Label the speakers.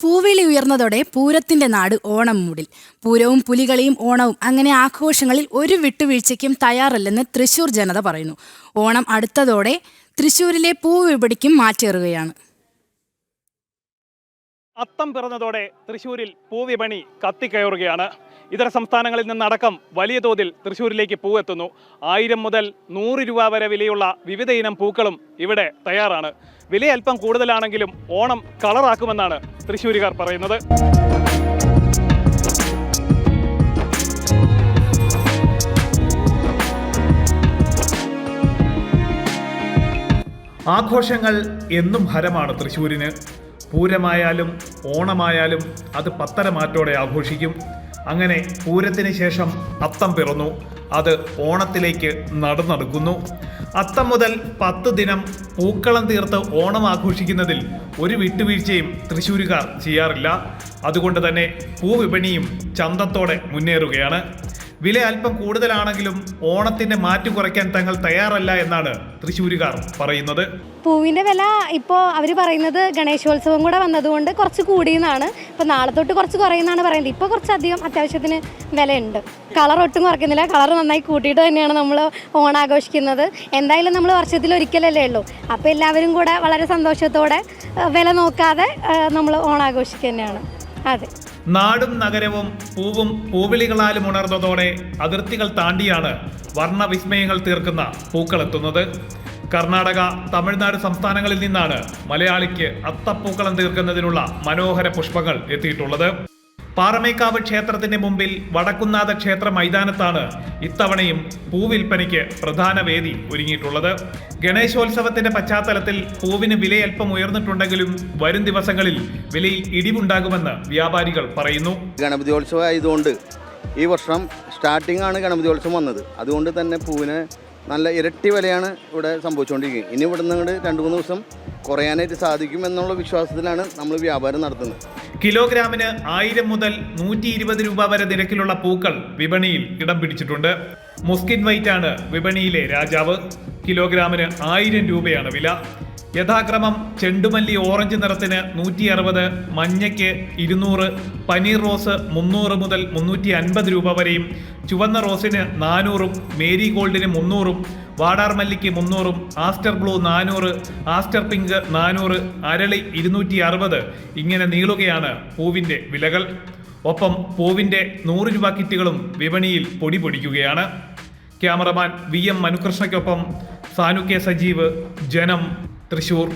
Speaker 1: പൂവിളി ഉയർന്നതോടെ പൂരത്തിന്റെ നാട് ഓണം മൂടിൽ. പൂരവും പുലികളിയും ഓണവും അങ്ങനെ ആഘോഷങ്ങളിൽ ഒരു വിട്ടുവീഴ്ചയ്ക്കും തയ്യാറല്ലെന്ന് തൃശൂർ ജനത പറയുന്നു. ഓണം അടുത്തതോടെ തൃശൂരിലെ പൂവിപണിക്കും മാറ്റേറുകയാണ്.
Speaker 2: അത്തം പിറന്നതോടെ തൃശ്ശൂരിൽ പൂവിപണി കത്തിക്കയറുകയാണ്. ഇതര സംസ്ഥാനങ്ങളിൽ നിന്നടക്കം വലിയ തോതിൽ തൃശ്ശൂരിലേക്ക് പൂവെത്തുന്നു. 1000 മുതൽ 100 രൂപ വരെ വിലയുള്ള വിവിധ ഇനം പൂക്കളും ഇവിടെ തയ്യാറാണ്. വില അല്പം കൂടുതലാണെങ്കിലും ഓണം കളറാക്കുമെന്നാണ് തൃശ്ശൂരുകാർ പറയുന്നത്.
Speaker 3: ആഘോഷങ്ങൾ എന്നും ഹരമാണ് തൃശ്ശൂരിന്. പൂരമായാലും ഓണമായാലും അത് പത്തരമാറ്റോടെ ആഘോഷിക്കും. അങ്ങനെ പൂരത്തിന് ശേഷം അത്തം പിറന്നു, അത് ഓണത്തിലേക്ക് നടന്നെടുക്കുന്നു. അത്തം മുതൽ 10 ദിനം പൂക്കളം തീർത്ത് ഓണം ആഘോഷിക്കുന്നതിൽ ഒരു വിട്ടുവീഴ്ചയും തൃശ്ശൂരുകാർ ചെയ്യാറില്ല. അതുകൊണ്ട് തന്നെ പൂവിപണിയും ചന്തത്തോടെ മുന്നേറുകയാണ്. വില അല്പം കൂടുതലാണെങ്കിലും ഓണത്തിന്റെ മാറ്റു കുറയ്ക്കാൻ തങ്ങൾ തയ്യാറല്ല എന്നാണ് തൃശ്ശൂരുകാർ പറയുന്നത്.
Speaker 4: പൂവിൻ്റെ വില ഇപ്പോൾ അവർ പറയുന്നത് ഗണേശോത്സവം കൂടെ വന്നതുകൊണ്ട് കുറച്ച് കൂടിയെന്നാണ്. ഇപ്പോൾ നാളെ തൊട്ട് കുറച്ച് കുറയുമെന്നാണ് പറയുന്നത്. ഇപ്പോൾ കുറച്ചധികം അത്യാവശ്യത്തിന് വിലയുണ്ട്. കളർ ഒട്ടും കുറയ്ക്കുന്നില്ല, കളർ നന്നായി കൂട്ടിയിട്ട് തന്നെയാണ് നമ്മൾ ഓണം ആഘോഷിക്കുന്നത്. എന്തായാലും നമ്മൾ വർഷത്തിൽ ഒരിക്കലല്ലേ ഉള്ളൂ. അപ്പോൾ എല്ലാവരും കൂടെ വളരെ സന്തോഷത്തോടെ വില നോക്കാതെ നമ്മൾ ഓണം ആഘോഷിക്കുക തന്നെയാണ്. അതെ,
Speaker 3: നാടും നഗരവും പൂവും പൂവിളികളാലും ഉണർന്നതോടെ അതിർത്തികൾ താണ്ടിയാണ് വർണ്ണവിസ്മയങ്ങൾ തീർക്കുന്ന പൂക്കളെത്തുന്നത്. കർണാടക, തമിഴ്നാട് സംസ്ഥാനങ്ങളിൽ നിന്നാണ് മലയാളിക്ക് അത്തപ്പൂക്കളം തീർക്കുന്നതിനുള്ള മനോഹര പുഷ്പങ്ങൾ എത്തിയിട്ടുള്ളത്. പാറമേക്കാവ് ക്ഷേത്രത്തിന്റെ മുമ്പിൽ വടക്കുന്നാഥ ക്ഷേത്ര മൈതാനത്താണ് ഇത്തവണയും പൂവിൽപ്പനയ്ക്ക് പ്രധാന വേദി ഒരുങ്ങിയിട്ടുള്ളത്. ഗണേശോത്സവത്തിന്റെ പശ്ചാത്തലത്തിൽ പൂവിന് വിലയൽപ്പം ഉയർന്നിട്ടുണ്ടെങ്കിലും വരും ദിവസങ്ങളിൽ വിലയിൽ ഇടിവുണ്ടാകുമെന്ന് വ്യാപാരികൾ പറയുന്നു.
Speaker 5: ഗണപതിയോത്സവം ആയതുകൊണ്ട് ഈ വർഷം സ്റ്റാർട്ടിംഗ് ആണ് ഗണപതിയോത്സവം വന്നത്. അതുകൊണ്ട് തന്നെ പൂവിന് നല്ല ഇരട്ടി വിലയാണ് ഇവിടെ സംഭവിച്ചുകൊണ്ടിരിക്കുന്നത്. ഇനി ഇവിടെ നിന്ന് 2-3 ദിവസം കുറയാനായിട്ട് സാധിക്കുമെന്നുള്ള വിശ്വാസത്തിലാണ് നമ്മൾ വ്യാപാരം നടത്തുന്നത്.
Speaker 3: കിലോഗ്രാമിന് 1000 മുതൽ 120 രൂപ വരെ നിരക്കിലുള്ള പൂക്കൾ വിപണിയിൽ ഇടം പിടിച്ചിട്ടുണ്ട്. മുസ്കിൻ വൈറ്റ് ആണ് വിപണിയിലെ രാജാവ്. കിലോഗ്രാമിന് 1000 രൂപയാണ് വില. യഥാക്രമം ചെണ്ടുമല്ലി ഓറഞ്ച് നിറത്തിന് 160, മഞ്ഞയ്ക്ക് 200, പനീർ റോസ് 300 മുതൽ 350 രൂപ വരെയും, ചുവന്ന റോസിന് 400, മേരി ഗോൾഡിന് 300, വാടാർ മല്ലിക്ക് 300, ആസ്റ്റർ ബ്ലൂ 400, ആസ്റ്റർ പിങ്ക് 400, അരളി 260. ഇങ്ങനെ നീളുകയാണ് പൂവിൻ്റെ വിലകൾ. ഒപ്പം പൂവിൻ്റെ 100 രൂപ കിറ്റുകളും വിപണിയിൽ പൊടി പൊടിക്കുകയാണ്. ക്യാമറമാൻ VM മനുകൃഷ്ണയ്ക്കൊപ്പം സാനു കെ സജീവ്, ജനം, തൃശൂർ.